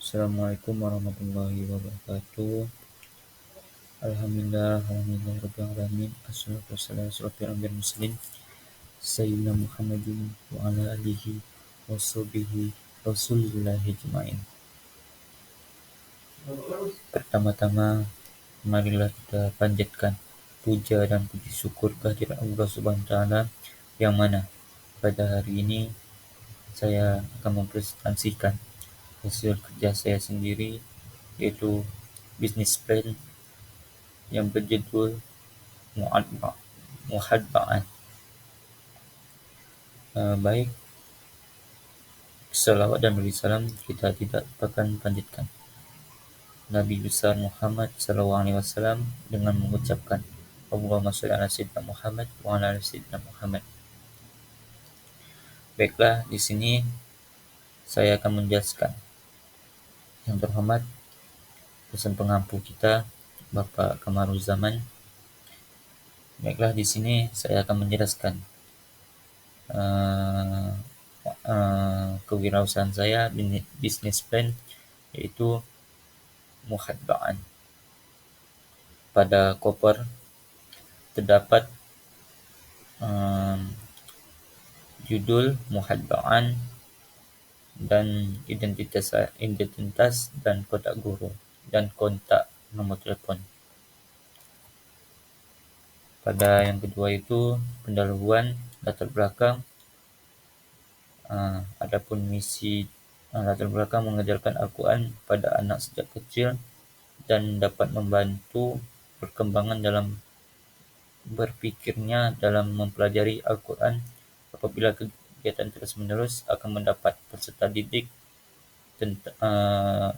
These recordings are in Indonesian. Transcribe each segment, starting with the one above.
Assalamualaikum warahmatullahi wabarakatuh. Rabbil alamin. Assalatu wassalamu ala asyrofil anbiya'i wal mursalin sayyidina Muhammadin wa ala alihi wa sahbihi rasulillahi ajmain. Pertama-tama, marilah kita panjatkan puja dan puji syukur kehadirat Allah Subhanahu wa taala, yang mana pada hari ini saya akan mempresentasikan hasil kerja saya sendiri, yaitu bisnis plan yang berjudul Muhadba'an. Baik, selawat dan beri salam kita tidak lupakan panjatkan Nabi besar Muhammad SAW dengan mengucapkan Allahumma shalli ala sayyidina Muhammad wa ala ali sayyidina Muhammad. Baiklah, di sini saya akan menjelaskan. Yang terhormat pesan pengampu kita Bapak Kamaruzaman. Baiklah, di sini saya akan menjelaskan kewirausahaan saya, bisnis plan, yaitu Muhadba'an. Pada koper terdapat judul Muhadba'an dan identitas dan kotak guru dan kontak nomor telepon. Pada yang kedua itu pendahuluan, latar belakang. Adapun misi, latar belakang mengajarkan Al-Quran pada anak sejak kecil dan dapat membantu perkembangan dalam berpikirnya dalam mempelajari Al-Quran. Apabila kegiatan terus-menerus akan mendapat peserta didik tentang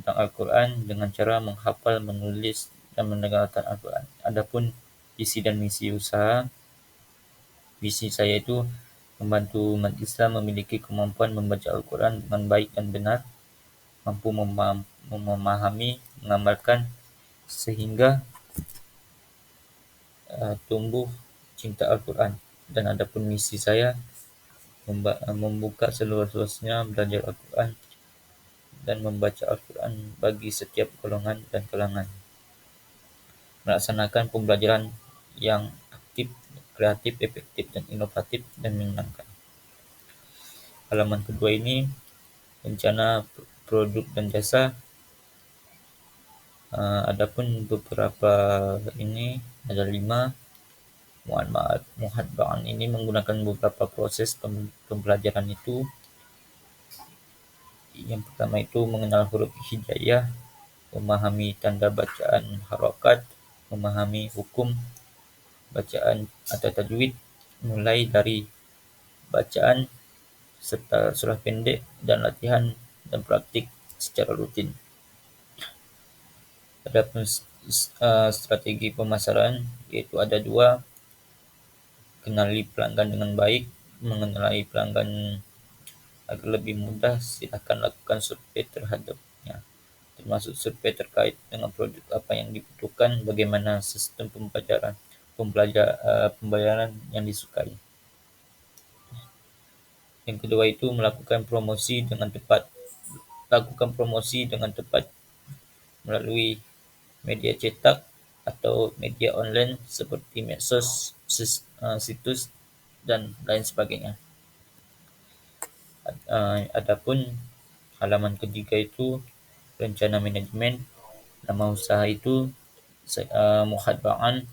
Al-Quran dengan cara menghafal, menulis, dan mendengarkan Al-Quran. Adapun visi dan misi usaha, visi saya itu membantu umat Islam memiliki kemampuan membaca Al-Quran dengan baik dan benar, mampu memahami, mengamalkan, sehingga tumbuh cinta Al-Quran. Dan adapun misi saya membuka seluas-luasnya belajar Al-Quran dan membaca Al-Quran bagi setiap golongan dan kalangan, melaksanakan pembelajaran yang aktif, kreatif, efektif, dan inovatif, dan menyenangkan. Halaman kedua ini rencana produk dan jasa. Adapun beberapa ini ada 5. Muhadba'an ini menggunakan beberapa proses pembelajaran itu. Yang pertama itu mengenal huruf hijaiyah, memahami tanda bacaan harokat, memahami hukum bacaan atau tajwid, mulai dari bacaan serta surah pendek, dan latihan dan praktik secara rutin. Adapun strategi pemasaran, yaitu ada 2. Kenali pelanggan dengan baik. Mengenali pelanggan agar lebih mudah, silakan lakukan survei terhadapnya, termasuk survei terkait dengan produk apa yang dibutuhkan, bagaimana sistem pembayaran yang disukai. Yang kedua itu melakukan promosi dengan tepat. Lakukan promosi dengan tepat melalui media cetak atau media online seperti medsos, situs, dan lain sebagainya. Adapun halaman ketiga itu rencana manajemen. Nama usaha itu Muhadba'an.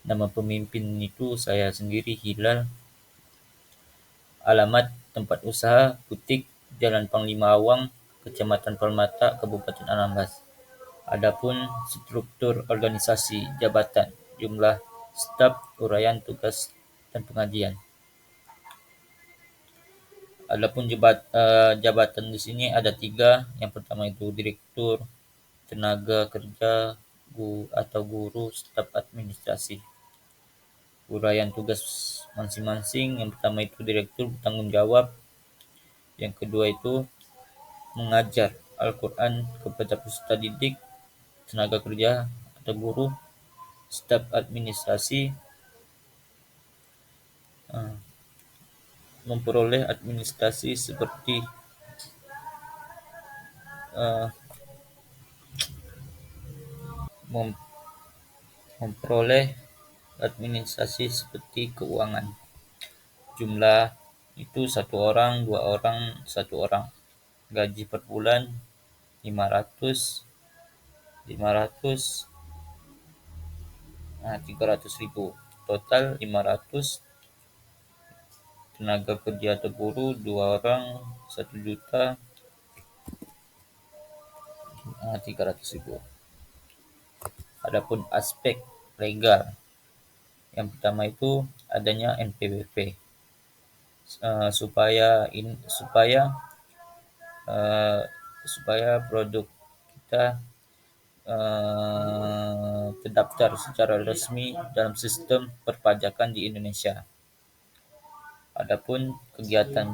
Nama pemimpin itu saya sendiri, Hilal. Alamat tempat usaha butik Jalan Panglima Awang, Kecamatan Permata, Kabupaten Anambas. Adapun struktur organisasi, jabatan, jumlah staf, uraian tugas, dan pengajian. Adapun jabatan di sini ada 3. Yang pertama itu direktur, tenaga kerja, atau guru, staf administrasi. Uraian tugas masing-masing, yang pertama itu direktur bertanggung jawab, yang kedua itu mengajar Al-Quran kepada peserta didik, tenaga kerja atau guru, staf administrasi, memperoleh administrasi seperti eh, mem- memperoleh administrasi seperti keuangan. Jumlah itu satu orang, dua orang, satu orang. Gaji per bulan 500, 500, 300 ribu. Total 500. Tenaga kerja atau buruh 2 orang 1 juta, 300 ribu. Adapun aspek legal, yang pertama itu adanya NPWP, supaya eh, supaya produk kita terdaftar secara resmi dalam sistem perpajakan di Indonesia. Adapun kegiatan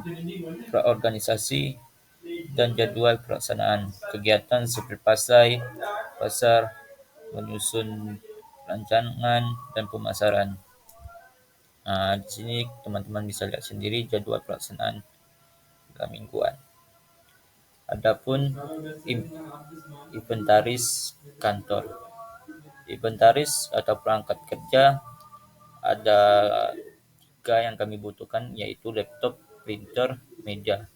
praorganisasi dan jadwal pelaksanaan kegiatan seperti pasar, menyusun rancangan dan pemasaran. Di sini teman-teman bisa lihat sendiri jadwal pelaksanaan dalam mingguan. Adapun inventaris kantor. Inventaris atau perangkat kerja ada 3 yang kami butuhkan, yaitu laptop, printer, meja.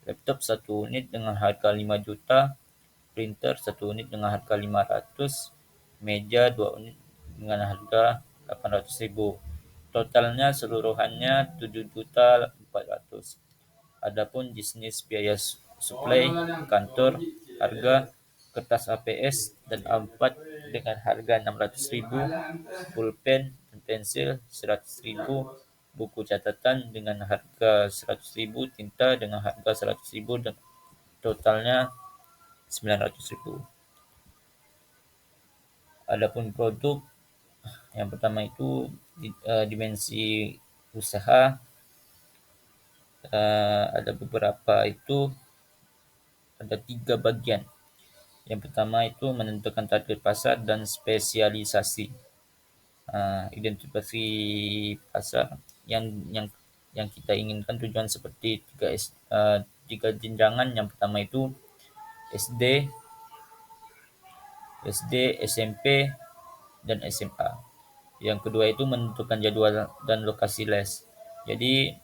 Laptop 1 unit dengan harga 5 juta, printer 1 unit dengan harga 500, meja 2 unit dengan harga 800 ribu. Totalnya seluruhannya 7.400.000. Adapun jenis biaya suplai kantor, harga kertas APS dan A4 dengan harga 600 ribu, pulpen dan pensil 100 ribu, buku catatan dengan harga 100 ribu, tinta dengan harga 100 ribu, dan totalnya 900 ribu. Adapun produk, yang pertama itu dimensi usaha, ada beberapa itu, ada 3 bagian. Yang pertama itu menentukan target pasar dan spesialisasi. Identifikasi pasar yang kita inginkan, tujuan seperti 3 jenjangan. Yang pertama itu SD, SMP, dan SMA. Yang kedua itu menentukan jadwal dan lokasi les. Jadi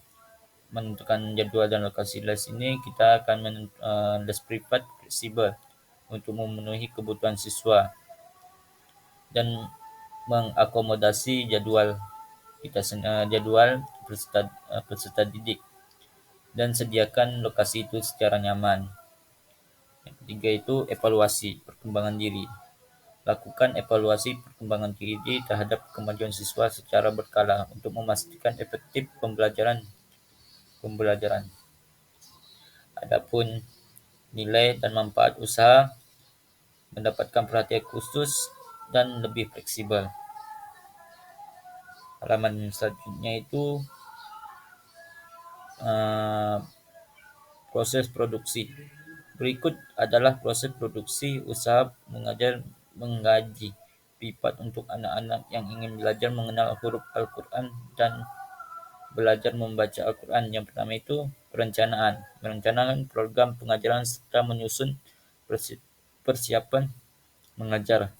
menentukan jadwal dan lokasi les ini kita akan les privat fleksibel untuk memenuhi kebutuhan siswa dan mengakomodasi jadwal jadwal peserta didik, dan sediakan lokasi itu secara nyaman. Yang ketiga itu evaluasi perkembangan diri. Lakukan evaluasi perkembangan diri terhadap kemajuan siswa secara berkala untuk memastikan efektif pembelajaran. Adapun nilai dan manfaat usaha, mendapatkan perhatian khusus dan lebih fleksibel. Halaman selanjutnya itu proses produksi. Berikut adalah proses produksi usaha mengaji privat untuk anak-anak yang ingin belajar mengenal huruf Al-Quran dan belajar membaca Al-Quran. Yang pertama itu perencanaan. Merencanakan program pengajaran serta menyusun persiapan mengajar.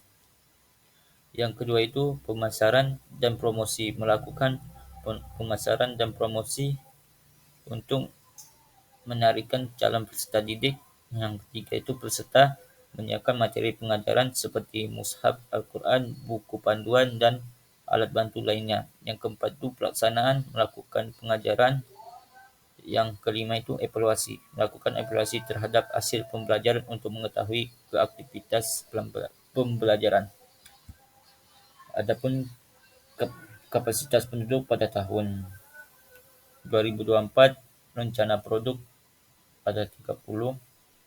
Yang kedua itu pemasaran dan promosi. Melakukan pemasaran dan promosi untuk menarikkan calon peserta didik. Yang ketiga itu peserta menyiapkan materi pengajaran seperti mushaf Al-Quran, buku panduan, dan alat bantu lainnya. Yang keempat itu pelaksanaan, melakukan pengajaran. Yang kelima itu evaluasi, melakukan evaluasi terhadap hasil pembelajaran untuk mengetahui keaktivitas pembelajaran. Adapun kapasitas penduduk pada tahun 2024, rencana produk ada 30,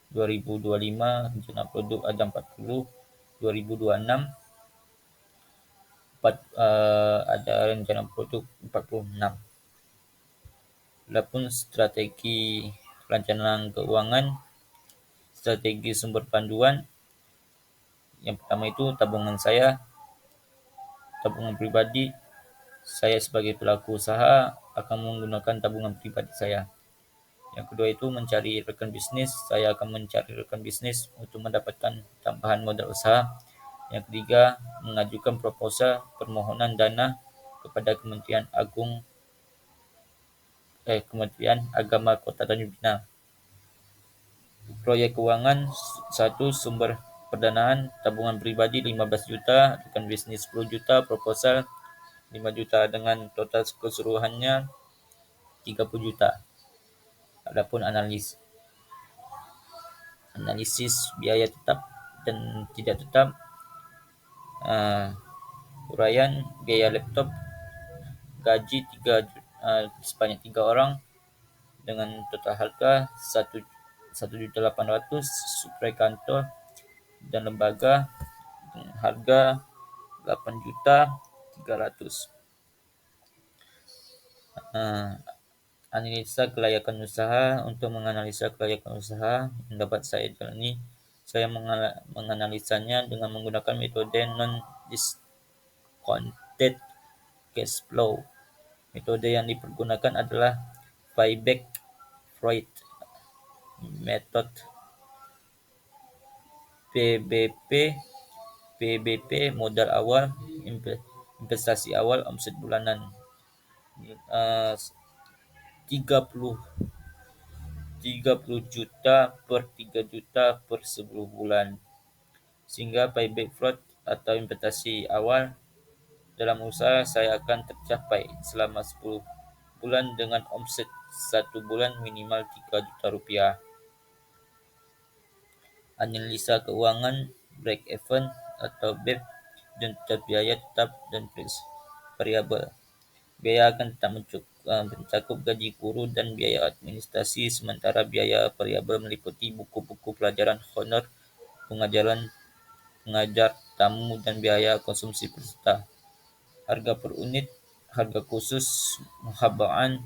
2025 rencana produk ada 40, 2026 ada rencana produk 46. Adapun strategi perencanaan keuangan, strategi sumber panduan. Yang pertama itu tabungan pribadi. Saya sebagai pelaku usaha akan menggunakan tabungan pribadi saya. Yang kedua itu mencari rekan bisnis. Saya akan mencari rekan bisnis untuk mendapatkan tambahan modal usaha. Yang ketiga, mengajukan proposal permohonan dana kepada Kementerian Agama Kota Tanjung Pinang. Proyek keuangan: 1. Sumber pendanaan tabungan pribadi 15 juta, rekan bisnis 10 juta, proposal 5 juta dengan total keseluruhannya 30 juta. Adapun analisis biaya tetap dan tidak tetap. Uraian biaya laptop, gaji sebanyak 3 orang dengan total harga 1.800.000, suplai kantor dan lembaga dengan harga 8.300.000. Analisa kelayakan usaha. Untuk menganalisa kelayakan usaha yang dapat saya jalani, saya menganalisanya dengan menggunakan metode non-discounted cash flow. Metode yang dipergunakan adalah payback Freud method, PBP modal awal, investasi awal, omset bulanan 30 juta per 3 juta per 10 bulan. Sehingga payback Freud atau investasi awal dalam usaha saya akan tercapai selama 10 bulan dengan omset 1 bulan minimal 3 juta rupiah. Analisa keuangan break even atau BEP dan biaya tetap dan variabel. Biaya akan tetap mencakup gaji guru dan biaya administrasi, sementara biaya variabel meliputi buku-buku pelajaran, honor pengajar, tamu, dan biaya konsumsi peserta. Harga per unit, harga khusus muhabaan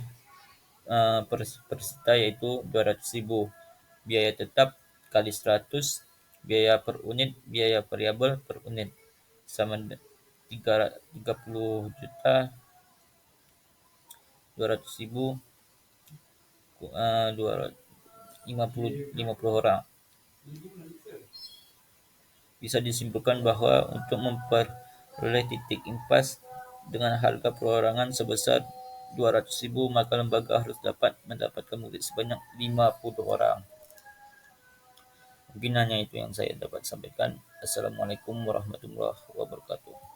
peserta yaitu 200.000. Biaya tetap kali 100, biaya per unit, biaya variabel per unit sama 30 juta 200.000, 50 orang. Bisa disimpulkan bahwa untuk memperoleh titik impas dengan harga perorangan sebesar 200.000, maka lembaga harus dapat mendapatkan murid sebanyak 50 orang. Mungkin hanya itu yang saya dapat sampaikan. Assalamualaikum warahmatullahi wabarakatuh.